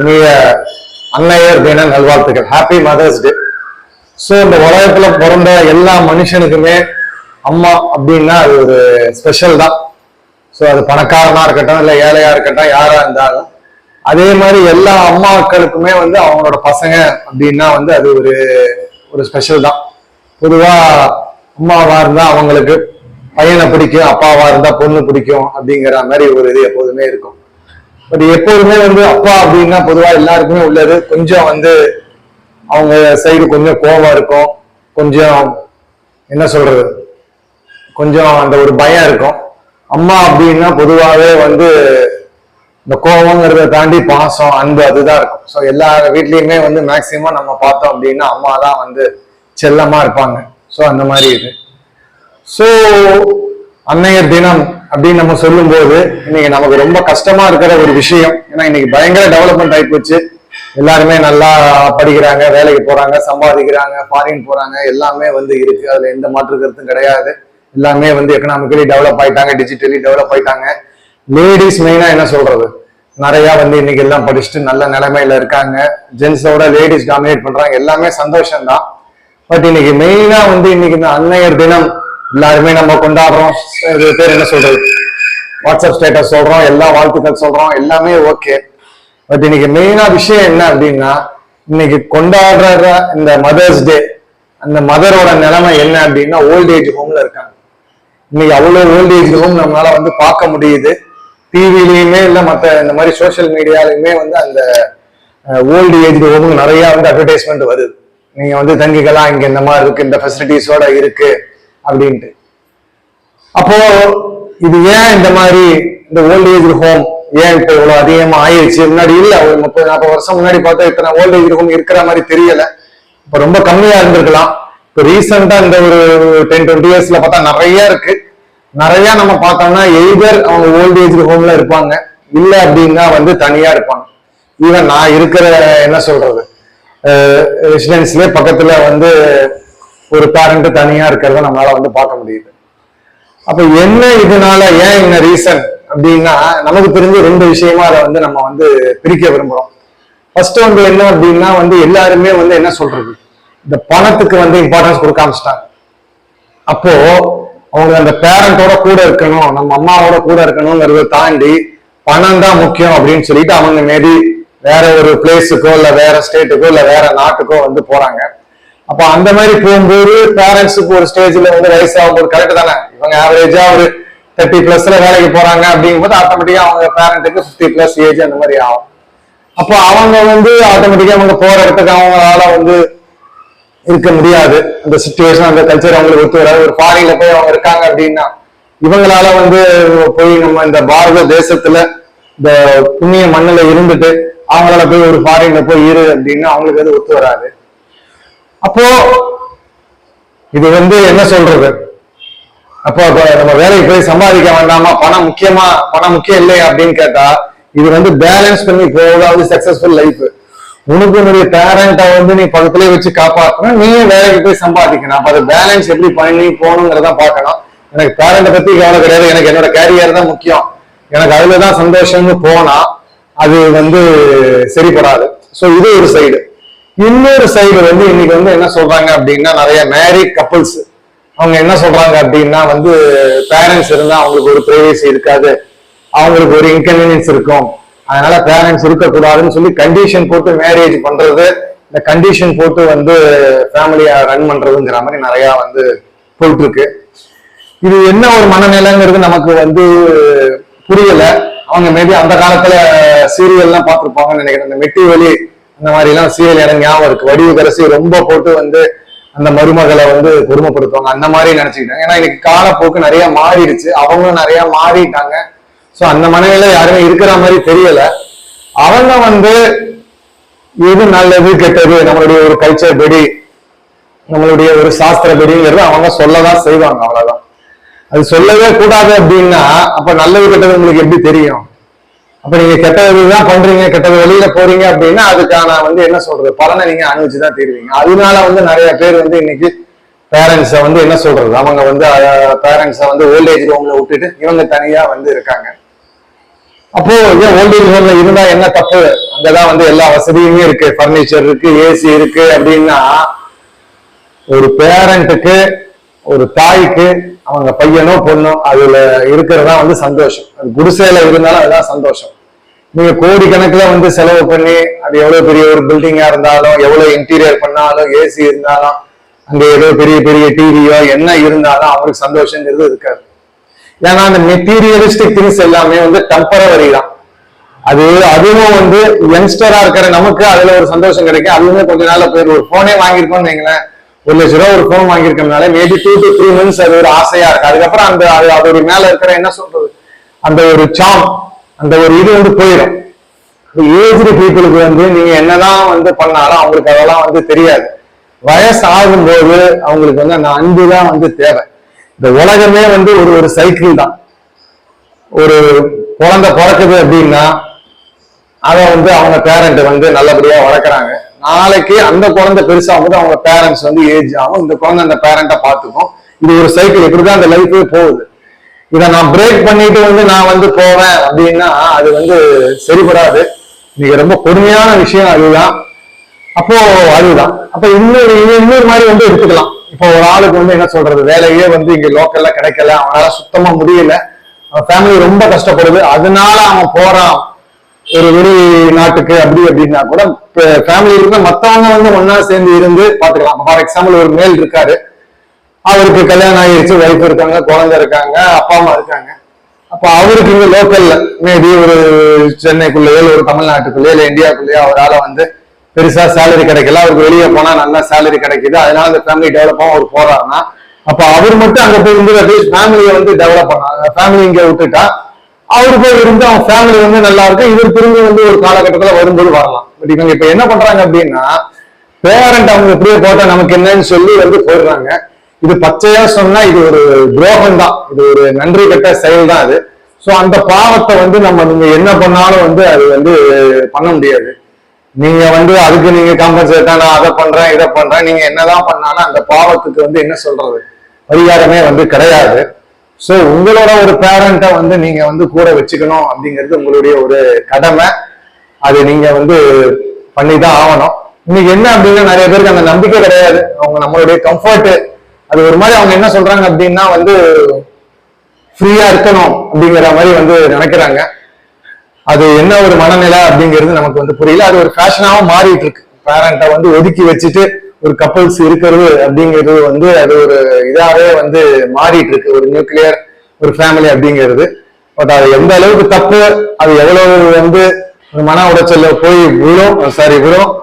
இனிய அன்னையர் தின நல்வாழ்த்துக்கள். Happy mother's day. ஸோ இந்த உலகத்துல பிறந்த எல்லா மனுஷனுக்குமே அம்மா அப்படின்னா அது ஒரு ஸ்பெஷல் தான். ஸோ அது பணக்காரனா இருக்கட்டும் இல்லை ஏழையா இருக்கட்டும் யாரா இருந்தாலும் அதே மாதிரி எல்லா அம்மாக்களுக்குமே வந்து அவங்களோட பசங்க அப்படின்னா வந்து அது ஒரு ஸ்பெஷல் தான். பொதுவா அம்மாவா இருந்தா அவங்களுக்கு பையனை பிடிக்கும், அப்பாவா இருந்தா பொண்ணு பிடிக்கும் அப்படிங்கிற மாதிரி ஒரு இது எப்போதுமே இருக்கும். பட் எப்போதுமே வந்து அப்பா அப்படின்னா பொதுவா எல்லாருக்குமே உள்ளது கொஞ்சம் வந்து அவங்க சைடு கொஞ்சம் கோபம் இருக்கும், கொஞ்சம் என்ன சொல்றது, கொஞ்சம் அந்த ஒரு பயம் இருக்கும். அம்மா அப்படின்னா பொதுவாகவே வந்து இந்த கோபங்கிறத தாண்டி பாசம் அன்பு அதுதான் இருக்கும். ஸோ எல்லா வீட்லயுமே வந்து மேக்சிமம் நம்ம பார்த்தோம் அப்படின்னா அம்மா தான் வந்து செல்லமா இருப்பாங்க. ஸோ அந்த மாதிரி இது. ஸோ அன்னையர் தினம் அப்படின்னு நம்ம சொல்லும் போது இன்னைக்கு நமக்கு ரொம்ப கஷ்டமா இருக்கிற ஒரு விஷயம். ஏன்னா இன்னைக்கு பயங்கர டெவலப்மெண்ட் ஆகி போச்சு. எல்லாருமே நல்லா படிக்கிறாங்க, வேலைக்கு போறாங்க, சம்பாதிக்கிறாங்க, ஃபாரின் போறாங்க, எல்லாமே வந்து இருக்கு. அதுல எந்த மாற்று கருத்தும் கிடையாது. எல்லாமே வந்து எக்கனாமிக்கலி டெவலப் ஆயிட்டாங்க, டிஜிட்டலி டெவலப் ஆயிட்டாங்க. லேடிஸ் மெயினா என்ன சொல்றது, நிறைய வந்து இன்னைக்கு எல்லாம் படிச்சுட்டு நல்ல நிலைமையில இருக்காங்க. ஜென்ஸோட லேடிஸ் டாமினேட் பண்றாங்க, எல்லாமே சந்தோஷம் தான். பட் இன்னைக்கு மெயினா வந்து இன்னைக்கு இந்த அன்னையர் தினம் எல்லாருமே நம்ம கொண்டாடுறோம். இது பேர் என்ன சொல்றது, வாட்ஸ்அப் ஸ்டேட்டஸ் சொல்றோம், எல்லா வாழ்த்துக்கள் சொல்றோம், எல்லாமே ஓகே. பட் இன்னைக்கு மெயினா விஷயம் என்ன அப்படின்னா இன்னைக்கு கொண்டாடுற இந்த மதர்ஸ் டே, அந்த மதரோட நிலைமை என்ன அப்படின்னா ஓல்ட் ஏஜ் ஹோம்ல இருக்காங்க. இன்னைக்கு அவ்வளவு ஓல்ட் ஏஜ் ஹோம் நம்மளால வந்து பார்க்க முடியுது. டிவிலையுமே இல்லை மற்ற இந்த மாதிரி சோசியல் மீடியாலையுமே வந்து அந்த ஓல்டு ஏஜ் ஹோமுக்கு நிறைய வந்து அட்வர்டைஸ்மெண்ட் வருது. நீங்க வந்து தங்கிக்கலாம், இங்க இந்த மாதிரி இருக்கு, இந்த ஃபெசிலிட்டிஸோட இருக்கு அப்படின்ட்டு. அப்போ இது ஏன் இந்த மாதிரி இந்த ஓல்ட் ஏஜ் ஹோம் ஏன் இப்ப இவ்வளவு அதிகமா ஆயிடுச்சு? முன்னாடி இல்ல, ஒரு 30-40 வருஷம் முன்னாடி பார்த்தா இத்தனை ஓல்ட் ஏஜ் ஹோம் இருக்கிற மாதிரி தெரியல. இப்ப ரொம்ப கம்மியா இருந்திருக்கலாம். இப்போ ரீசெண்டா இந்த ஒரு 10-20 இயர்ஸ்ல பார்த்தா நிறைய இருக்கு. நிறைய நம்ம பார்த்தோம்னா எய்தர் அவங்க ஓல்ட் ஏஜ் ஹோம்ல இருப்பாங்க, இல்ல அப்படின்னா வந்து தனியா இருப்பாங்க. ஈவன் நான் இருக்கிற என்ன சொல்றது ரெசிடென்ஸ்ல பக்கத்துல வந்து ஒரு பேரண்ட் தனியா இருக்கிறத நம்மளால வந்து பார்க்க முடியுது. அப்ப என்ன இதனால ஏன் என்ன ரீசன் அப்படின்னா நமக்கு தெரிஞ்ச 2 விஷயமா அதை வந்து நம்ம வந்து பிரிக்க விரும்புறோம். ஃபர்ஸ்ட் வந்து என்ன அப்படின்னா வந்து எல்லாருமே வந்து என்ன சொல்றது, இந்த பணத்துக்கு வந்து இம்பார்ட்டன்ஸ் கொடுக்க ஆரம்பிச்சிட்டாங்க. அப்போ அவங்க அந்த பேரண்டோட கூட இருக்கணும், நம்ம அம்மாவோட கூட இருக்கணுங்கிறத தாண்டி பணம் தான் முக்கியம் அப்படின்னு சொல்லிட்டு அவங்க மேபி வேற ஒரு பிளேஸுக்கோ இல்ல வேற ஸ்டேட்டுக்கோ இல்ல வேற நாட்டுக்கோ வந்து போறாங்க. அப்ப அந்த மாதிரி போகும்போது பேரண்ட்ஸுக்கு ஒரு ஸ்டேஜ்ல வந்து வயசாகும்போது கரெக்ட் தானே, இவங்க ஆவரேஜா ஒரு 30+ வேலைக்கு போறாங்க அப்படிங்கும்போது ஆட்டோமேட்டிக்கா அவங்க பேரண்ட்டுக்கு 50+ ஏஜ் அந்த மாதிரி ஆகும். அப்போ அவங்க வந்து ஆட்டோமேட்டிக்கா அவங்க போற இடத்துக்கு அவங்களால வந்து இருக்க முடியாது. அந்த சிச்சுவேஷன் அந்த கல்ச்சர் அவங்களுக்கு ஒத்து வராது. ஒரு ஃபாரின்ல போய் அவங்க இருக்காங்க அப்படின்னா இவங்களால வந்து போய் நம்ம இந்த பாரத தேசத்துல இந்த புண்ணிய மண்ணுல இருந்துட்டு அவங்களால போய் ஒரு ஃபாரின்ல போய் இரு அப்படின்னா அவங்களுக்கு அது ஒத்து வராது. அப்போ இது வந்து என்ன சொல்றது, அப்போ நம்ம வேலைக்கு போய் சம்பாதிக்க வேண்டாமா, பணம் முக்கியமா, பணம் முக்கியம் இல்லையா அப்படின்னு கேட்டா இது வந்து பேலன்ஸ் பண்ணி போகாது சக்சஸ்ஃபுல் லைஃப். உனக்கு உன்னுடைய பேரண்ட்டை வந்து நீ பக்கத்துலயே வச்சு காப்பாற்றணும், நீயே வேலைக்கு போய் சம்பாதிக்கணும். அப்ப அதை பேலன்ஸ் எப்படி பண்ணி போகணுங்கிறத பார்க்கணும். எனக்கு பேரண்ட்டை பத்தி கவலை கிடையாது, எனக்கு என்னோட கேரியர் தான் முக்கியம், எனக்கு அதுலதான் சந்தோஷம்னு போனா அது வந்து சரிப்படாது. ஸோ இது ஒரு சைடு. இன்னொரு சைடு வந்து இன்னைக்கு வந்து என்ன சொல்றாங்க அப்படின்னா நிறைய மேரிட் கப்புள்ஸ் அவங்க என்ன சொல்றாங்க அப்படின்னா வந்து பேரண்ட்ஸ் இருந்தா அவங்களுக்கு ஒரு பிரைவேசி இருக்காது, அவங்களுக்கு ஒரு இன்கன்வீனியன்ஸ் இருக்கும், அதனால பேரண்ட்ஸ் இருக்கக்கூடாதுன்னு சொல்லி கண்டிஷன் போட்டு மேரேஜ் பண்றது, இந்த கண்டிஷன் போட்டு வந்து ஃபேமிலியா ரன் பண்றதுங்கிற மாதிரி நிறைய வந்து போயிட்டு இருக்கு. இது என்ன ஒரு மனநிலைங்கிறது நமக்கு வந்து புரியல. அவங்க மேபி அந்த காலத்துல சீரியல் எல்லாம் பார்த்துருப்பாங்கன்னு நினைக்கிறேன். இந்த மெட்டி வலி அந்த மாதிரி எல்லாம் சீரியல் எனக்கு ஞாபகம் இருக்கு. வடிவுக்கரசி ரொம்ப போட்டு வந்து அந்த மருமகளை வந்து கொடுமைப்படுத்துவாங்க, அந்த மாதிரி நினைச்சுக்கிட்டாங்க. ஏன்னா இன்னைக்கு காலப்போக்கு நிறைய மாறிடுச்சு, அவங்களும் நிறைய மாறிட்டாங்க. ஸோ அந்த மனைவில யாருமே இருக்கிற மாதிரி தெரியல. அவங்க வந்து எது நல்லது கெட்டது நம்மளுடைய ஒரு கல்ச்சர் படி நம்மளுடைய ஒரு சாஸ்திர படிங்கிறது அவங்க சொல்லதான் செய்வாங்க, அவ்வளவுதான். அது சொல்லவே கூடாது அப்படின்னா அப்ப நல்லது கெட்டது உங்களுக்கு எப்படி தெரியும்? அப்ப நீங்க கெட்டதுதான் பண்றீங்க, கெட்டது வெளியில போறீங்க அப்படின்னா அதுக்கான வந்து என்ன சொல்றது பலனை நீங்க அனுபவிச்சுதான் தீருவீங்க. அதனால வந்து நிறைய பேர் வந்து இன்னைக்கு பேரண்ட்ஸை வந்து என்ன சொல்றது அவங்க வந்து பேரண்ட்ஸை வந்து ஓல்ட் ஏஜ் ஹோம்ல விட்டுட்டு இவங்க தனியா வந்து இருக்காங்க. அப்போ ஏன் ஓல்டேஜ் ஹோம்ல இருந்தா என்ன தப்பு? அங்கதான் வந்து எல்லா வசதியுமே இருக்கு, பர்னிச்சர் இருக்கு, ஏசி இருக்கு. அப்படின்னா ஒரு பேரண்ட்டுக்கு, ஒரு தாய்க்கு அவங்க பையனோ பொண்ணோ அதுல இருக்கிறதா வந்து சந்தோஷம். அது குடிசையில இருந்தாலும் அதுதான் சந்தோஷம். நீங்க கோடிக்கணக்கில் வந்து செலவு பண்ணி அது எவ்வளவு பெரிய ஒரு பில்டிங்கா இருந்தாலும், எவ்வளவு இன்டீரியர் பண்ணாலும், ஏசி இருந்தாலும், அங்க ஏதோ பெரிய பெரிய டிவியோ என்ன இருந்தாலும் அவருக்கு சந்தோஷங்கிறது இருக்காது. ஏன்னா அந்த மெட்டீரியலிஸ்டிக் திங்ஸ் எல்லாமே வந்து டெம்பரவரி தான். அதுவும் வந்து யங்ஸ்டரா இருக்கிற நமக்கு அதுல ஒரு சந்தோஷம் கிடைக்கும். அதுவுமே கொஞ்ச நாள்ல போயிடும். ஒரு போனே வாங்கியிருக்கோம்னு வைங்களேன், 1,00,000 ஒரு போன் வாங்கியிருக்கனால மேபி 2 to 3 months அது ஒரு ஆசையா இருக்கு. அதுக்கப்புறம் அந்த அதோட மேல இருக்கிற என்ன சொல்றது, அந்த ஒரு சாம், அந்த ஒரு இது வந்து போயிடும். ஏஜ்டு பீப்புளுக்கு வந்து நீங்க என்னதான் வந்து பண்ணாலும் அவங்களுக்கு அதெல்லாம் வந்து தெரியாது. வயசு ஆகும்போது அவங்களுக்கு வந்து அந்த அன்பு தான் வந்து தேவை. இந்த உலகமே வந்து ஒரு சைக்கிள் தான். ஒரு குழந்தை பிறக்குது அப்படின்னா அதை வந்து அவங்க பேரண்ட் வந்து நல்லபடியா வளர்க்குறாங்க. நாளைக்கு அந்த குழந்தை பெருசாகும்போது அவங்க பேரண்ட்ஸ் வந்து ஏஜ் ஆகும், இந்த குழந்தை அந்த பேரண்ட்டை பார்த்துக்கும். இது ஒரு சைக்கிள், இப்படிதான் அந்த லைஃபே போகுது. இதை நான் பிரேக் பண்ணிட்டு வந்து நான் வந்து போவேன் அப்படின்னா அது வந்து சரிபடாது. இன்னைக்கு ரொம்ப கொடுமையான விஷயம் அதுதான். அப்போ அதுதான். அப்ப இன்னொரு மாதிரி வந்து எடுத்துக்கலாம். இப்போ ஒரு ஆளுக்கு வந்து என்ன சொல்றது, வேலையே வந்து இங்க லோக்கல்ல கிடைக்கல, அவனால சுத்தமா முடியல, அவன் ஃபேமிலி ரொம்ப கஷ்டப்படுது, அதனால அவன் போறான் ஒரு வெளிநாட்டுக்கு அப்படி அப்படின்னா கூட ஃபேமிலி இருக்க மத்தவங்க வந்து ஒன்னா சேர்ந்து இருந்து பாத்துக்கலாம். ஃபார் எக்ஸாம்பிள் ஒரு மேல் இருக்காரு, அவருக்கு கல்யாணம் ஆகிடுச்சு, ஒய்ஃப் இருக்காங்க, குழந்தை இருக்காங்க, அப்பா அம்மா இருக்காங்க. அப்ப அவருக்கு இங்க லோக்கல்ல மேபி ஒரு சென்னைக்குள்ளேயோ ஒரு தமிழ்நாட்டுக்குள்ளேயோ இல்ல இந்தியாவுக்குள்ளேயோ அவரால் வந்து பெருசா சேலரி கிடைக்கல, அவருக்கு வெளியே போனா நல்ல சேலரி கிடைக்குது, அதனால அந்த ஃபேமிலி டெவலப் ஆகும் அவர் போறாருன்னா, அப்ப அவர் மட்டும் அங்க போய் இருந்து அட்லீஸ்ட் ஃபேமிலியை வந்து டெவலப் பண்ணாங்க. ஃபேமிலி இங்க விட்டுட்டா அவரு போய் இருந்து அவன் ஃபேமிலி வந்து நல்லா இருக்கு, இவர் திரும்பி வந்து ஒரு காலகட்டத்துல வரும்போது வரலாம். பட் இவங்க இப்ப என்ன பண்றாங்க அப்படின்னா, பேரண்ட் அவங்க எப்படியே போட்டா நமக்கு என்னன்னு சொல்லி வந்து போயிடுறாங்க. இது பச்சையா சொன்னா இது ஒரு துரோகம் தான், இது ஒரு நன்றி கட்ட செயல் தான் அது. சோ அந்த பாவத்தை வந்து நீங்க என்ன பண்ணாலும் வந்து அது வந்து பண்ண முடியாது. நீங்க வந்து அதுக்கு நீங்க காம்பன்சேட்டா நான் அதை பண்றேன் இதை பண்றேன், நீங்க என்னதான் பண்ணாலும் அந்த பாவத்துக்கு வந்து என்ன சொல்றது பரிகாரமே வந்து கிடையாது. சோ உங்களோட ஒரு பேரண்ட்டை வந்து நீங்க வந்து கூட வச்சுக்கணும் அப்படிங்கிறது உங்களுடைய ஒரு கடமை. அது நீங்க வந்து பண்ணிதான் ஆகணும். இன்னைக்கு என்ன அப்படின்னா நிறைய பேருக்கு அந்த நம்பிக்கை கிடையாது. அவங்க நம்மளுடைய கம்ஃபர்ட் அது ஒரு மாதிரி அவங்க என்ன சொல்றாங்க அப்படின்னா வந்து ஃப்ரீயா இருக்கணும் அப்படிங்கிற மாதிரி வந்து நினைக்கிறாங்க. அது என்ன ஒரு மனநிலை அப்படிங்கிறது நமக்கு வந்து புரியல. அது ஒரு ஃபேஷனாவும் மாறிட்டு இருக்கு. பேரண்ட்டை வந்து ஒதுக்கி வச்சுட்டு ஒரு கப்பல்ஸ் இருக்கிறது அப்படிங்கிறது வந்து அது ஒரு இதாவே வந்து மாறிட்டு இருக்கு, ஒரு நியூக்ளியர் ஒரு ஃபேமிலி அப்படிங்கிறது. பட் அது எந்த அளவுக்கு தப்பு, அது எவ்வளவு வந்து மன உடைச்சல்ல போய் விழும்,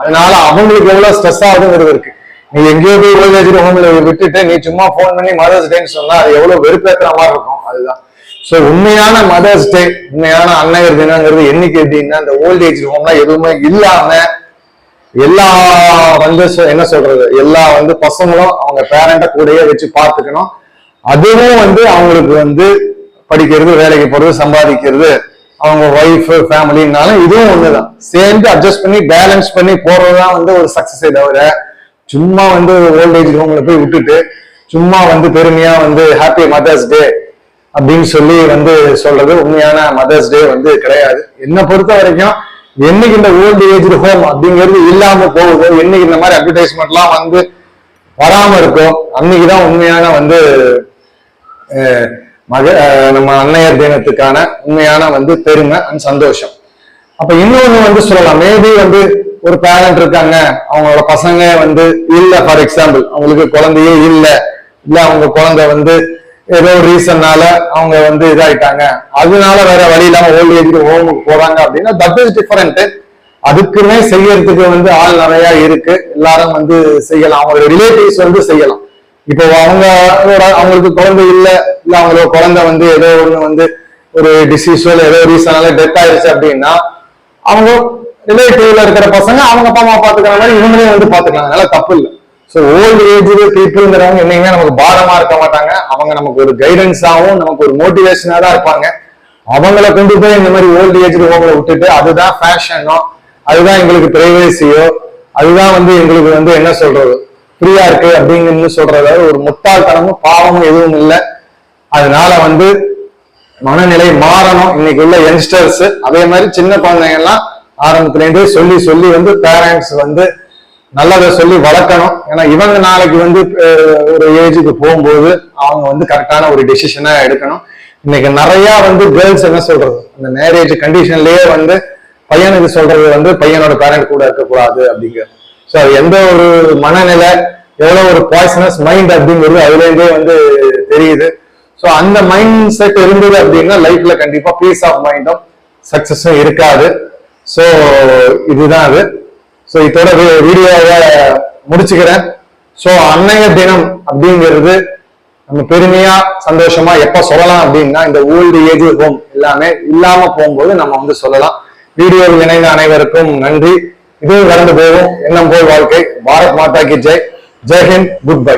அதனால அவங்களுக்கு எவ்வளவு ஸ்ட்ரெஸ் ஆகுதுங்கிறது இருக்கு. நீ எங்கேயோ போய் ஓல்டேஜ் ஹோம்ல விட்டுட்டு நீ சும்மா போன் பண்ணி மதர்ஸ் டேன்னு சொன்னா அது எவ்வளவு வெறுப்பேற்றுற மாதிரி இருக்கும். அதுதான். சோ உண்மையான மதர்ஸ் டே, உண்மையான அன்னையர் தினங்கிறது என்னைக்கு அப்படின்னா இந்த ஓல்டேஜ் ஹோம்ல எதுவுமே இல்லாம எல்லா வந்து என்ன சொல்றது எல்லா வந்து பசங்களும் அவங்க பேரண்ட கூடயே வச்சு பார்த்துக்கணும். அதுவும் வந்து அவங்களுக்கு வந்து படிக்கிறது, வேலைக்கு போறது, சம்பாதிக்கிறது, அவங்க ஒய்ஃப் ஃபேமிலினாலும் இதுவும் ஒண்ணுதான். சேர்ந்து அட்ஜஸ்ட் பண்ணி பேலன்ஸ் பண்ணி போறதுதான் வந்து ஒரு சக்சஸே தவிர சும்மா வந்து ஓல்டேஜ் ஹோம்ல போய் விட்டுட்டு சும்மா வந்து பெருமையா வந்து ஹாப்பி மதர்ஸ் டே அப்படின்னு சொல்லி வந்து சொல்றது உண்மையான மதர்ஸ் டே வந்து கிடையாது. என்னை பொறுத்த வரைக்கும் என்னைக்கு இந்த ஓல்டு ஏஜ் ஹோம் அப்படிங்கிறது இல்லாம போகுதோ, என்னைக்கு இந்த மாதிரி அட்வர்டைஸ்மெண்ட் எல்லாம் வந்து வராம இருக்கோ, அன்னைக்குதான் உண்மையான வந்து நம்ம அன்னையர் தினத்துக்கான உண்மையான வந்து பெருமை அண்ட் சந்தோஷம். அப்ப இன்னொன்னு வந்து சொல்லலாம், மேபி வந்து ஒரு பேரண்ட் இருக்காங்க, அவங்களோட பசங்க வந்து இல்ல, ஃபார் எக்ஸாம்பிள் அவங்களுக்கு குழந்தையே இல்ல அவங்க குழந்தை வந்து ஏதோ ஒரு ரீசன்னால அவங்க வந்து இதாயிட்டாங்க, அதனால வேற வழி இல்லாம ஓல்ட் ஏஜ் ஹோமுக்கு போறாங்க அப்படின்னா தட் இஸ் டிஃபரெண்ட். அதுக்குமே செய்யறதுக்கு வந்து ஆள் நிறைய இருக்கு, எல்லாரும் வந்து செய்யலாம், அவங்களோட ரிலேட்டிவ்ஸ் வந்து செய்யலாம். இப்போ அவங்களுக்கு குழந்தை இல்ல அவங்களோட குழந்தை வந்து ஏதோ ஒண்ணு வந்து ஒரு டிசீஸோ ஏதோ ரீசனால டெத் ஆயிடுச்சு அப்படின்னா அவங்க ரிலேட்டிவ்ல இருக்கிற பசங்க அவங்க அப்பா அம்மா பாத்துக்கிற மாதிரி இவங்களே வந்து பாத்துக்கலாம், அதனால தப்பு இல்லை. ஸோ ஓல்டு ஏஜ் பீப்புள்ங்கிறவங்க என்னைக்குமே நமக்கு பாரமா இருக்க மாட்டாங்க. அவங்க நமக்கு ஒரு கைடன்ஸாகவும் நமக்கு ஒரு மோட்டிவேஷனா தான் இருப்பாங்க. அவங்கள கொண்டு போய் இந்த மாதிரி ஓல்டு ஏஜ் ஹோம்ல விட்டுட்டு அதுதான் ஃபேஷனோ, அதுதான் எங்களுக்கு பிரைவேசியோ, அதுதான் வந்து எங்களுக்கு வந்து என்ன சொல்றது ஃப்ரீயா இருக்கு அப்படிங்கன்னு சொல்றத ஒரு முட்டாள்தனமும் பாவமும் எதுவும் இல்லை. அதனால வந்து மனநிலை மாறணும் இன்னைக்கு உள்ள யங்ஸ்டர்ஸ். அதே மாதிரி சின்ன குழந்தைங்க எல்லாம் ஆரம்பத்துல இருந்தே சொல்லி சொல்லி வந்து பேரண்ட்ஸ் வந்து நல்லதை சொல்லி வளர்க்கணும். ஏன்னா இவங்க நாளைக்கு வந்து ஒரு ஏஜுக்கு போகும்போது அவங்க வந்து கரெக்டான ஒரு டெசிஷனா எடுக்கணும். இன்னைக்கு நிறைய வந்து கேர்ள்ஸ் என்ன சொல்றது, அந்த மேரேஜ் கண்டிஷன்லயே வந்து பையனுக்கு சொல்றது வந்து பையனோட பேரண்ட் கூட இருக்கக்கூடாது அப்படிங்கிற. ஸோ அது எந்த ஒரு மனநிலை, எவ்வளவு ஒரு பாய்சனஸ் மைண்ட் அப்படிங்கிறது அதுல இருந்தே வந்து தெரியுது. ஸோ அந்த மைண்ட் செட் இருந்தது அப்படின்னா லைஃப்ல கண்டிப்பா பீஸ் ஆஃப் மைண்டும் சக்சஸும் இருக்காது. ஸோ இதுதான் அது. ஸோ இதோட வீடியோவை முடிச்சுக்கிறேன். ஸோ அன்னையர் தினம் அப்படிங்கிறது நம்ம பெருமையா சந்தோஷமா எப்ப சொல்லலாம் அப்படின்னா இந்த ஓல்டு ஏஜ் ஹோம் எல்லாமே இல்லாம போகும்போது நம்ம வந்து சொல்லலாம். வீடியோவில் இணைந்த அனைவருக்கும் நன்றி. இது கடந்து போகும் எண்ணம் போல் வாழ்க்கை. பாரத் மாதா கி ஜெய். ஜெய் ஹிந்த். Good bye.